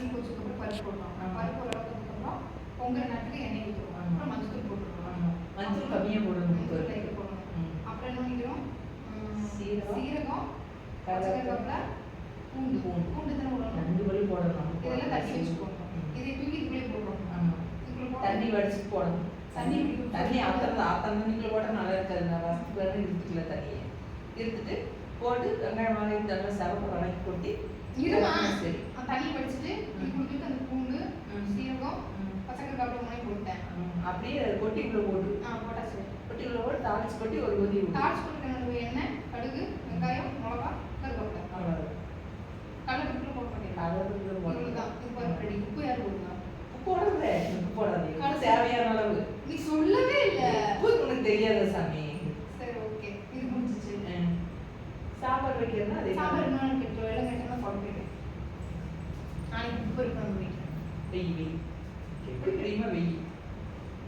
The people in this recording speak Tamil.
தண்ணி கொதிச்சதுக்கப்புறம் பருப்பு போடணும். பருப்பு ஓரளவுக்கு பொங்கல் நேரத்துக்கு எண்ணெய் ஊற்றுவோம். அப்புறம் மஞ்சள் போட்டுருவோம். மஞ்சள் கம்மியாக போடணும். மஞ்சள் லைட்டாக போடணும். அப்புறம் என்ன பண்ணிக்கிறோம், சீரகம், கருவேப்பிலை, பூண்டு தானே போடணும். 2 வழி போடணும். இதெல்லாம் தண்ணி வச்சுக்கோங்க. இதை தூக்கி இதுக்குள்ளே போடுறோம். தண்ணி வடிச்சு போடணும். தண்ணி ஆத்தன்னிக்குள்ள போட்டால் நல்லா இருக்காது. நான் ஃபஸ்ட்டு பேருந்து இருத்துக்கல தண்ணியை இருத்துட்டு போட்டு வெங்காயம் வாங்கி நல்லா சிவப்பு வணக்கி கொட்டி சரி தண்ணி வடிச்சுட்டு கொடுத்துட்டு அந்த பூண்டு, சீரகம், பச்சை கருவேப்பிலை போட்டேன். அப்படியே கொட்டிக்குள்ளே போட்டு போட்டா சரி. கொட்டிக்குள்ளே போட்டு தாளிச்சு கொட்டி ஒரு கொதி தாளிச்சு போட்டு எண்ணெய், கடுகு, வெங்காயம், மிளகா, கருவேப்பிலை. அவ்வளோதான். கடலைப்பருப்பு போட மாட்டேன். கடலைப்பருப்பு தான் இது பருப்பு ரெடி. உப்பு யார் போடுங்க? போடுறது உப்பு போடாது. தேவையான அளவு. நீ சொல்லவே இல்லை. உப்பு உனக்கு தெரியாத சாமி. சரி ஓகே, இது முடிஞ்சிச்சு. சாம்பார் வைக்கிறதுனா அதே சாம்பார் என்ன கேட்டோம், எல்லாம் கேட்டோம்னா சாப்பிட்டு நாளைக்கு உப்பு இருக்கணும் வீட்டில். வெய்